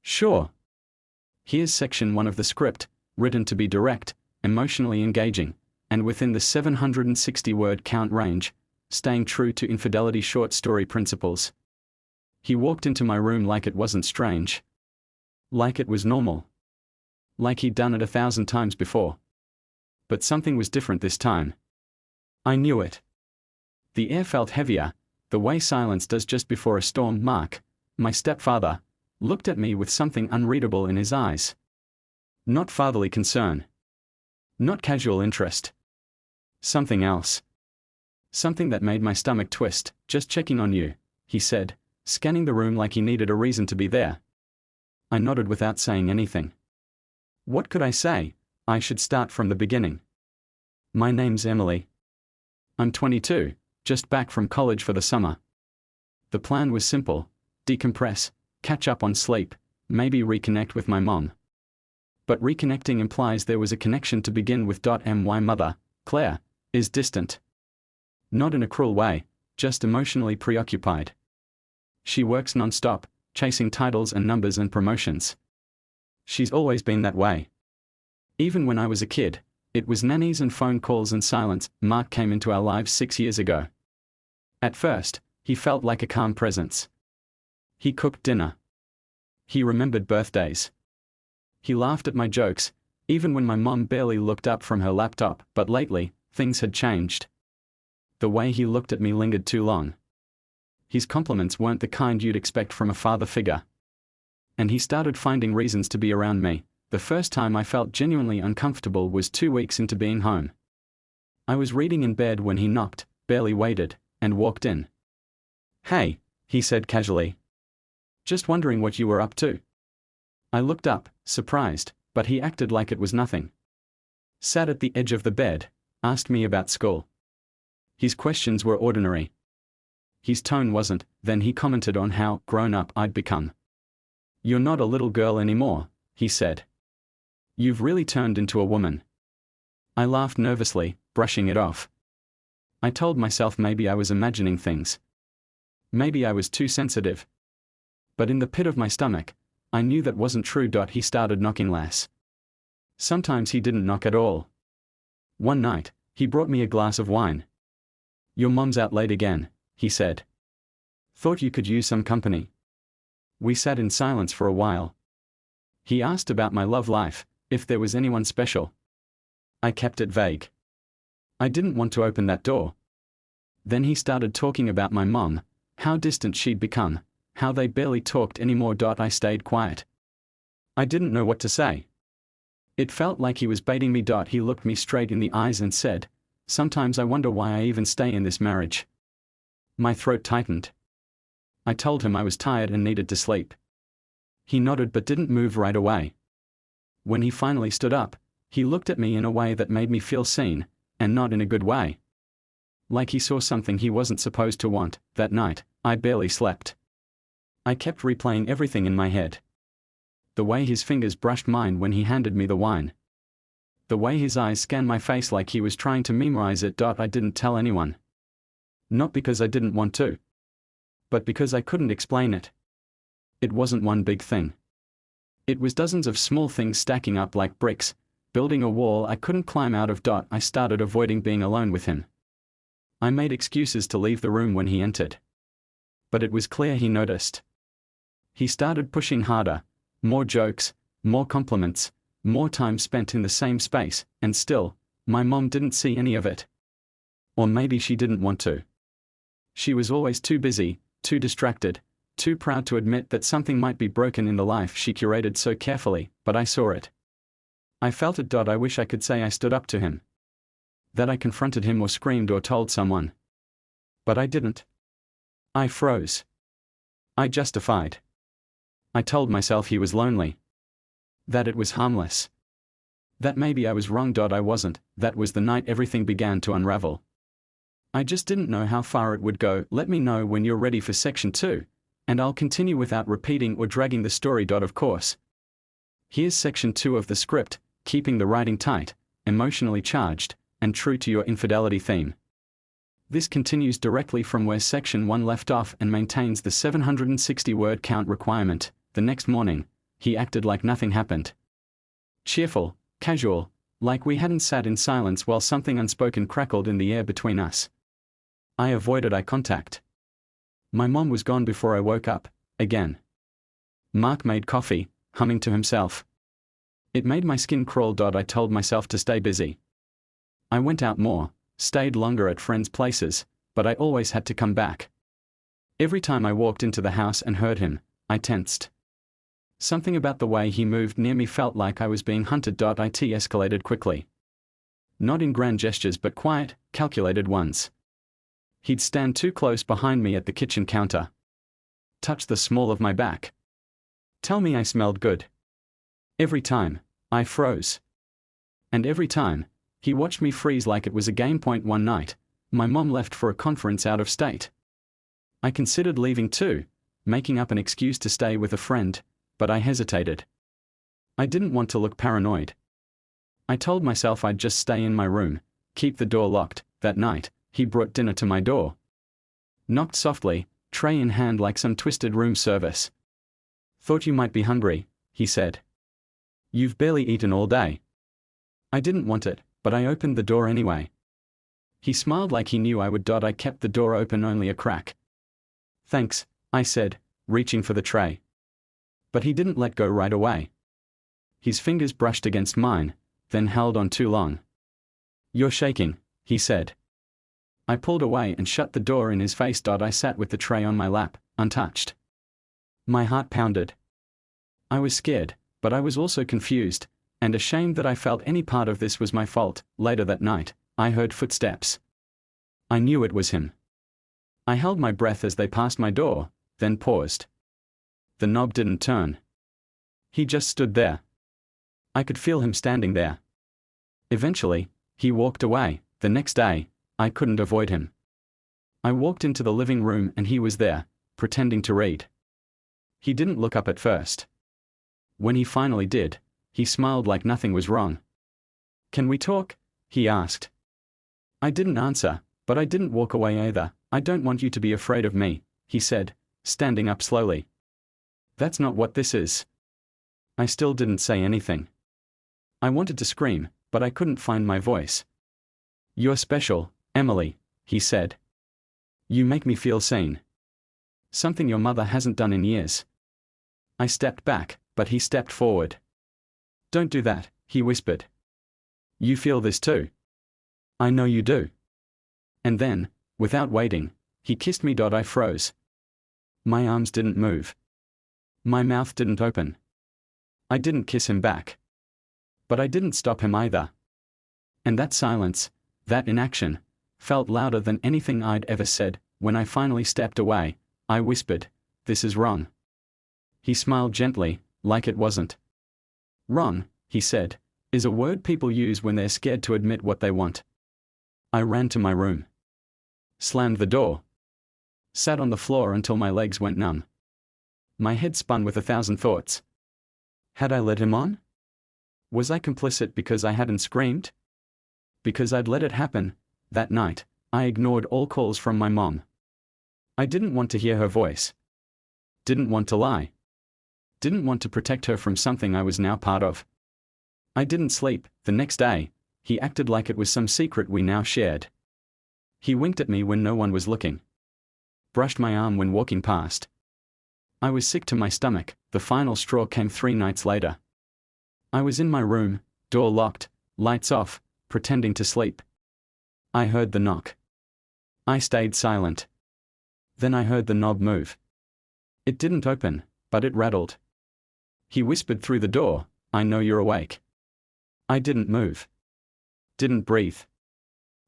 Sure. Here's section 1 of the script, written to be direct, emotionally engaging, and within the 760-word count range, staying true to infidelity short story principles. He walked into my room like it wasn't strange. Like it was normal. Like he'd done it 1,000 times before. But something was different this time. I knew it. The air felt heavier, the way silence does just before a storm. Mark, my stepfather, looked at me with something unreadable in his eyes. Not fatherly concern. Not casual interest. Something else. Something that made my stomach twist. Just checking on you, he said, scanning the room like he needed a reason to be there. I nodded without saying anything. What could I say? I should start from the beginning. My name's Emily. I'm 22, just back from college for the summer. The plan was simple: decompress, catch up on sleep, maybe reconnect with my mom. But reconnecting implies there was a connection to begin with. My mother, Claire, is distant. Not in a cruel way, just emotionally preoccupied. She works non-stop, chasing titles and numbers and promotions. She's always been that way. Even when I was a kid, it was nannies and phone calls and silence. Mark came into our lives 6 years ago. At first, he felt like a calm presence. He cooked dinner. He remembered birthdays. He laughed at my jokes, even when my mom barely looked up from her laptop. But lately, things had changed. The way he looked at me lingered too long. His compliments weren't the kind you'd expect from a father figure. And he started finding reasons to be around me. The first time I felt genuinely uncomfortable was 2 weeks into being home. I was reading in bed when he knocked, barely waited, and walked in. "Hey," he said casually. "Just wondering what you were up to." I looked up, surprised, but he acted like it was nothing. Sat at the edge of the bed, asked me about school. His questions were ordinary. His tone wasn't. Then he commented on how grown up I'd become. "You're not a little girl anymore," he said. "You've really turned into a woman." I laughed nervously, brushing it off. I told myself maybe I was imagining things. Maybe I was too sensitive. But in the pit of my stomach, I knew that wasn't true. He started knocking less. Sometimes he didn't knock at all. One night, he brought me a glass of wine. "Your mom's out late again," he said. "Thought you could use some company." We sat in silence for a while. He asked about my love life, if there was anyone special. I kept it vague. I didn't want to open that door. Then he started talking about my mom, how distant she'd become, how they barely talked anymore. I stayed quiet. I didn't know what to say. It felt like he was baiting me. He looked me straight in the eyes and said, "Sometimes I wonder why I even stay in this marriage." My throat tightened. I told him I was tired and needed to sleep. He nodded but didn't move right away. When he finally stood up, he looked at me in a way that made me feel seen, and not in a good way. Like he saw something he wasn't supposed to want. That night, I barely slept. I kept replaying everything in my head. The way his fingers brushed mine when he handed me the wine. The way his eyes scanned my face like he was trying to memorize it. I didn't tell anyone. Not because I didn't want to, but because I couldn't explain it. It wasn't one big thing. It was dozens of small things stacking up like bricks, building a wall I couldn't climb out of. I started avoiding being alone with him. I made excuses to leave the room when he entered. But it was clear he noticed. He started pushing harder, more jokes, more compliments, more time spent in the same space, and still, my mom didn't see any of it. Or maybe she didn't want to. She was always too busy, too distracted, too proud to admit that something might be broken in the life she curated so carefully. But I saw it. I felt it. I wish I could say I stood up to him. That I confronted him or screamed or told someone. But I didn't. I froze. I justified. I told myself he was lonely. That it was harmless. That maybe I was wrong. I wasn't. That was the night everything began to unravel. I just didn't know how far it would go. Let me know when you're ready for section 2, and I'll continue without repeating or dragging the story. Of course. Here's section 2 of the script, keeping the writing tight, emotionally charged, and true to your infidelity theme. This continues directly from where section 1 left off and maintains the 760-word count requirement. The next morning, he acted like nothing happened. Cheerful, casual, like we hadn't sat in silence while something unspoken crackled in the air between us. I avoided eye contact. My mom was gone before I woke up, again. Mark made coffee, humming to himself. It made my skin crawl. I told myself to stay busy. I went out more, stayed longer at friends' places, but I always had to come back. Every time I walked into the house and heard him, I tensed. Something about the way he moved near me felt like I was being hunted. It escalated quickly. Not in grand gestures but quiet, calculated ones. He'd stand too close behind me at the kitchen counter. Touch the small of my back. Tell me I smelled good. Every time, I froze. And every time, he watched me freeze like it was a game. One night, my mom left for a conference out of state. I considered leaving too, making up an excuse to stay with a friend, but I hesitated. I didn't want to look paranoid. I told myself I'd just stay in my room, keep the door locked. That night, he brought dinner to my door. Knocked softly, tray in hand like some twisted room service. Thought you might be hungry, he said. You've barely eaten all day. I didn't want it, but I opened the door anyway. He smiled like he knew I would. I kept the door open only a crack. Thanks, I said, reaching for the tray. But he didn't let go right away. His fingers brushed against mine, then held on too long. You're shaking, he said. I pulled away and shut the door in his face. I sat with the tray on my lap, untouched. My heart pounded. I was scared, but I was also confused, and ashamed that I felt any part of this was my fault. Later that night, I heard footsteps. I knew it was him. I held my breath as they passed my door, then paused. The knob didn't turn. He just stood there. I could feel him standing there. Eventually, he walked away. The next day, I couldn't avoid him. I walked into the living room and he was there, pretending to read. He didn't look up at first. When he finally did, he smiled like nothing was wrong. Can we talk? He asked. I didn't answer, but I didn't walk away either. I don't want you to be afraid of me, he said, standing up slowly. That's not what this is. I still didn't say anything. I wanted to scream, but I couldn't find my voice. You're special, Emily, he said. You make me feel seen. Something your mother hasn't done in years. I stepped back, but he stepped forward. Don't do that, he whispered. You feel this too. I know you do. And then, without waiting, he kissed me. I froze. My arms didn't move. My mouth didn't open. I didn't kiss him back. But I didn't stop him either. And that silence, that inaction, felt louder than anything I'd ever said. When I finally stepped away, I whispered, "This is wrong." He smiled gently, like it wasn't. Wrong, he said, is a word people use when they're scared to admit what they want. I ran to my room. Slammed the door. Sat on the floor until my legs went numb. My head spun with 1,000 thoughts. Had I led him on? Was I complicit because I hadn't screamed? Because I'd let it happen? That night, I ignored all calls from my mom. I didn't want to hear her voice. Didn't want to lie. Didn't want to protect her from something I was now part of. I didn't sleep. The next day, he acted like it was some secret we now shared. He winked at me when no one was looking. Brushed my arm when walking past. I was sick to my stomach. The final straw came 3 nights later. I was in my room, door locked, lights off, pretending to sleep. I heard the knock. I stayed silent. Then I heard the knob move. It didn't open, but it rattled. He whispered through the door, "I know you're awake." I didn't move. Didn't breathe.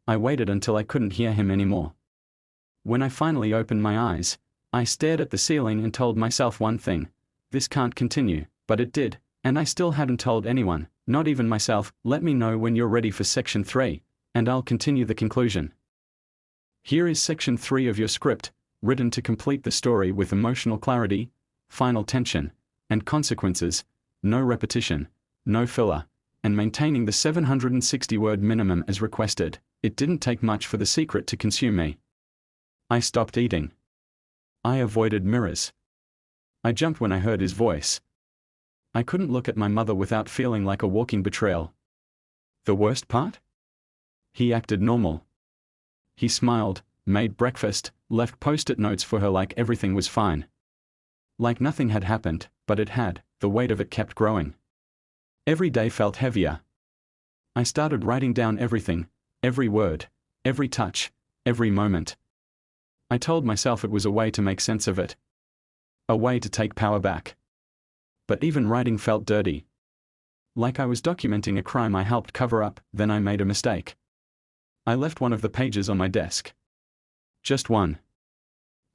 I waited until I couldn't hear him anymore. When I finally opened my eyes, I stared at the ceiling and told myself one thing: this can't continue, but it did, and I still hadn't told anyone, not even myself. Let me know when you're ready for section 3, and I'll continue the conclusion. Here is section 3 of your script, written to complete the story with emotional clarity, final tension, and consequences, no repetition, no filler, and maintaining the 760-word minimum as requested. It didn't take much for the secret to consume me. I stopped eating. I avoided mirrors. I jumped when I heard his voice. I couldn't look at my mother without feeling like a walking betrayal. The worst part? He acted normal. He smiled, made breakfast, left post-it notes for her like everything was fine. Like nothing had happened, but it had. The weight of it kept growing. Every day felt heavier. I started writing down everything, every word, every touch, every moment. I told myself it was a way to make sense of it. A way to take power back. But even writing felt dirty. Like I was documenting a crime I helped cover up. Then I made a mistake. I left one of the pages on my desk. Just one.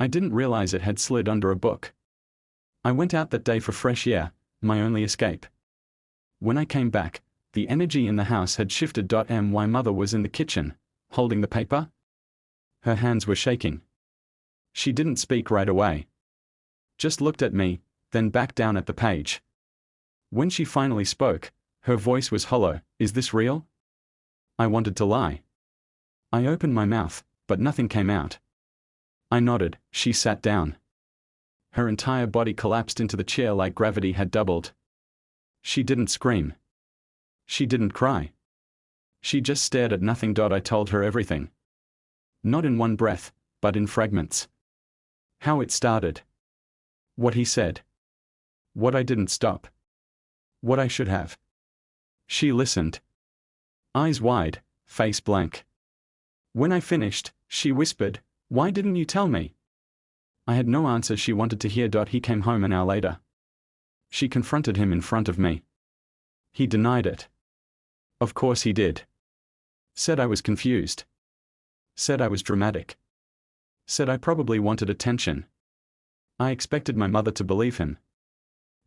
I didn't realize it had slid under a book. I went out that day for fresh air, my only escape. When I came back, the energy in the house had shifted. My mother was in the kitchen, holding the paper. Her hands were shaking. She didn't speak right away. Just looked at me, then back down at the page. When she finally spoke, her voice was hollow. Is this real? I wanted to lie. I opened my mouth, but nothing came out. I nodded. She sat down. Her entire body collapsed into the chair like gravity had doubled. She didn't scream. She didn't cry. She just stared at nothing. I told her everything. Not in one breath, but in fragments. How it started. What he said. What I didn't stop. What I should have. She listened. Eyes wide, face blank. When I finished, she whispered, "Why didn't you tell me?" I had no answer she wanted to hear. He came home an hour later. She confronted him in front of me. He denied it. Of course he did. Said I was confused. Said I was dramatic. Said I probably wanted attention. I expected my mother to believe him.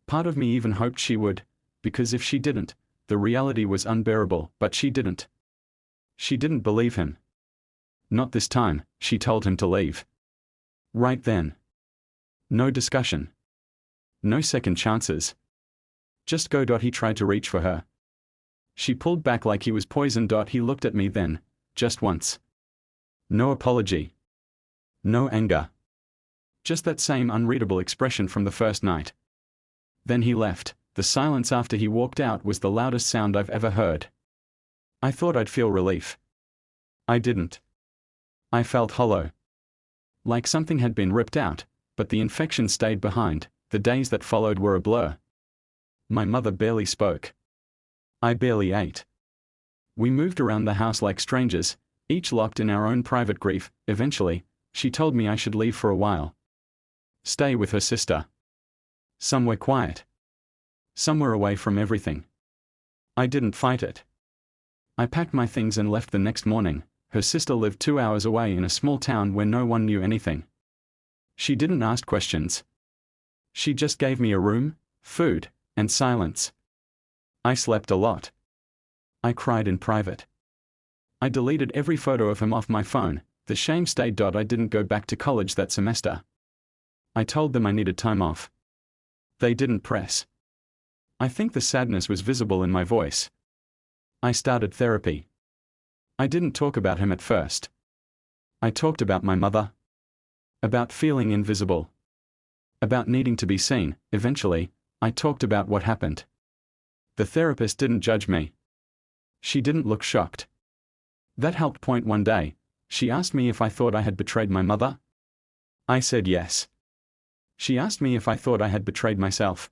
Part of me even hoped she would, because if she didn't, the reality was unbearable. But she didn't. She didn't believe him. Not this time. She told him to leave. Right then. No discussion. No second chances. Just go. He tried to reach for her. She pulled back like he was poison. He looked at me then, just once. No apology. No anger. Just that same unreadable expression from the first night. Then he left. The silence after he walked out was the loudest sound I've ever heard. I thought I'd feel relief. I didn't. I felt hollow. Like something had been ripped out, but the infection stayed behind. The days that followed were a blur. My mother barely spoke. I barely ate. We moved around the house like strangers, each locked in our own private grief. Eventually, she told me I should leave for a while. Stay with her sister. Somewhere quiet. Somewhere away from everything. I didn't fight it. I packed my things and left the next morning. Her sister lived 2 hours away in a small town where no one knew anything. She didn't ask questions. She just gave me a room, food, and silence. I slept a lot. I cried in private. I deleted every photo of him off my phone. The shame stayed. I didn't go back to college that semester. I told them I needed time off. They didn't press. I think the sadness was visible in my voice. I started therapy. I didn't talk about him at first. I talked about my mother. About feeling invisible. About needing to be seen. Eventually, I talked about what happened. The therapist didn't judge me. She didn't look shocked. That helped. One day, she asked me if I thought I had betrayed my mother. I said yes. She asked me if I thought I had betrayed myself.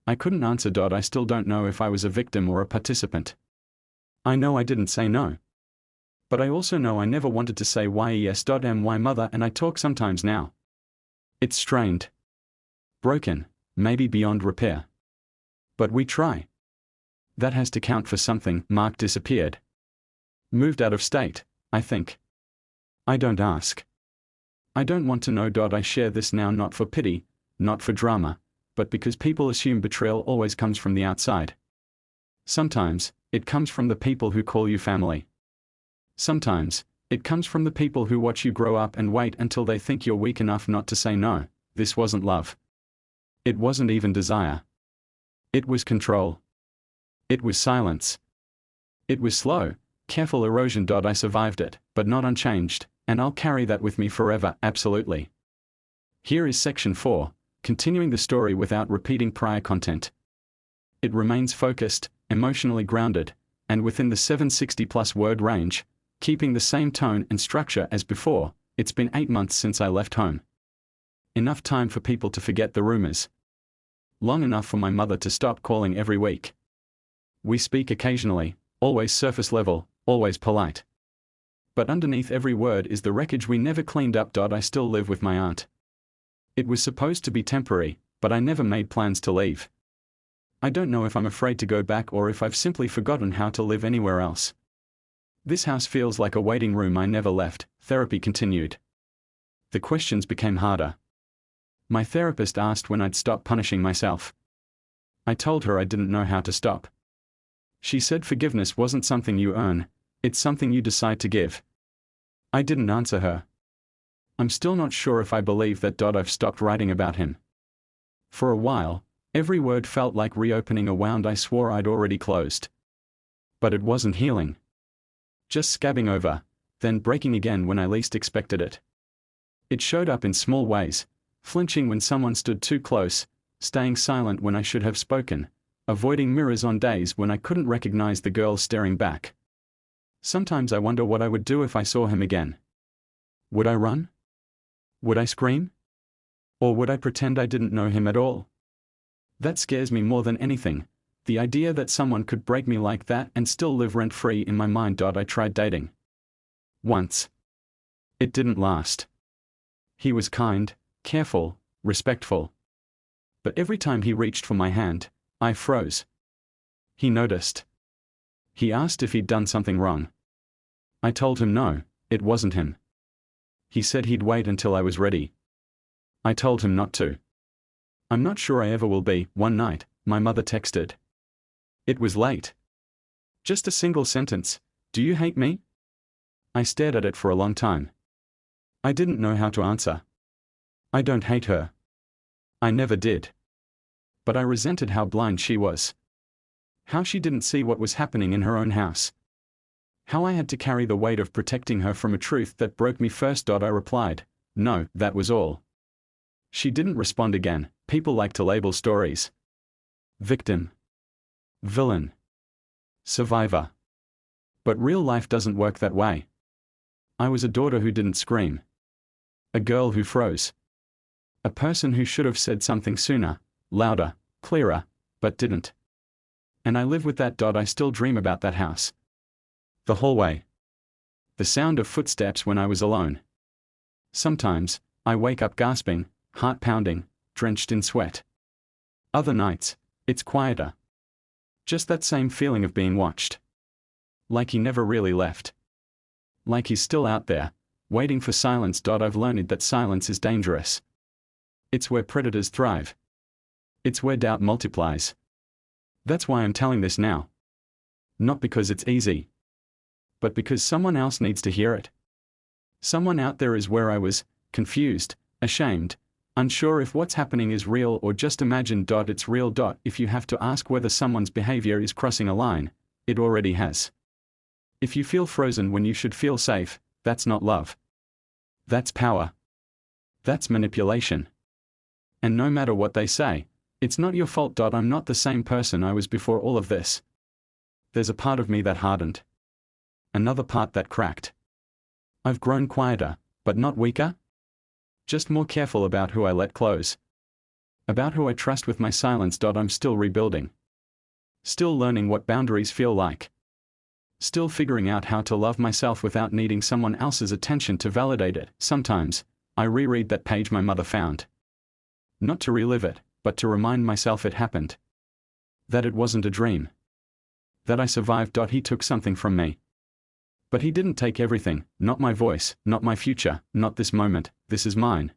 I couldn't answer. I still don't know if I was a victim or a participant. I know I didn't say no. But I also know I never wanted to say yes. My mother and I talk sometimes now. It's strained. Broken, maybe beyond repair. But we try. That has to count for something. Mark disappeared. Moved out of state, I think. I don't ask. I don't want to know. I share this now not for pity, not for drama, but because people assume betrayal always comes from the outside. Sometimes, it comes from the people who call you family. Sometimes, it comes from the people who watch you grow up and wait until they think you're weak enough not to say no. This wasn't love. It wasn't even desire. It was control. It was silence. It was slow, careful erosion. I survived it, but not unchanged, and I'll carry that with me forever. Absolutely. Here is section 4, continuing the story without repeating prior content. It remains focused, emotionally grounded, and within the 760+ word range, keeping the same tone and structure as before. It's been 8 months since I left home. Enough time for people to forget the rumors. Long enough for my mother to stop calling every week. We speak occasionally, always surface level, always polite. But underneath every word is the wreckage we never cleaned up. I still live with my aunt. It was supposed to be temporary, but I never made plans to leave. I don't know if I'm afraid to go back or if I've simply forgotten how to live anywhere else. This house feels like a waiting room I never left, therapy continued. The questions became harder. My therapist asked when I'd stop punishing myself. I told her I didn't know how to stop. She said forgiveness wasn't something you earn, it's something you decide to give. I didn't answer her. I'm still not sure if I believe that. I've stopped writing about him. For a while, every word felt like reopening a wound I swore I'd already closed. But it wasn't healing. Just scabbing over, then breaking again when I least expected it. It showed up in small ways, flinching when someone stood too close, staying silent when I should have spoken, avoiding mirrors on days when I couldn't recognize the girl staring back. Sometimes I wonder what I would do if I saw him again. Would I run? Would I scream? Or would I pretend I didn't know him at all? That scares me more than anything, the idea that someone could break me like that and still live rent-free in my mind. I tried dating. Once. It didn't last. He was kind, careful, respectful. But every time he reached for my hand, I froze. He noticed. He asked if he'd done something wrong. I told him no, it wasn't him. He said he'd wait until I was ready. I told him not to. I'm not sure I ever will be. One night, my mother texted. It was late. Just a single sentence, "Do you hate me?" I stared at it for a long time. I didn't know how to answer. I don't hate her. I never did. But I resented how blind she was. How she didn't see what was happening in her own house. How I had to carry the weight of protecting her from a truth that broke me first. I replied, "No, that was all." She didn't respond again. People like to label stories. Victim. Villain. Survivor. But real life doesn't work that way. I was a daughter who didn't scream. A girl who froze. A person who should have said something sooner, louder, clearer, but didn't. And I live with that. I still dream about that house. The hallway. The sound of footsteps when I was alone. Sometimes, I wake up gasping, heart pounding, drenched in sweat. Other nights, it's quieter. Just that same feeling of being watched. Like he never really left. Like he's still out there, waiting for silence. I've learned that silence is dangerous. It's where predators thrive. It's where doubt multiplies. That's why I'm telling this now. Not because it's easy. But because someone else needs to hear it. Someone out there is where I was, confused, ashamed, unsure if what's happening is real or just imagined. It's real. If you have to ask whether someone's behavior is crossing a line, it already has. If you feel frozen when you should feel safe, that's not love. That's power. That's manipulation. And no matter what they say, it's not your fault. I'm not the same person I was before all of this. There's a part of me that hardened. Another part that cracked. I've grown quieter, but not weaker. Just more careful about who I let close. About who I trust with my silence. I'm still rebuilding. Still learning what boundaries feel like. Still figuring out how to love myself without needing someone else's attention to validate it. Sometimes, I reread that page my mother found. Not to relive it, but to remind myself it happened. That it wasn't a dream. That I survived. He took something from me. But he didn't take everything, not my voice, not my future, not this moment. This is mine.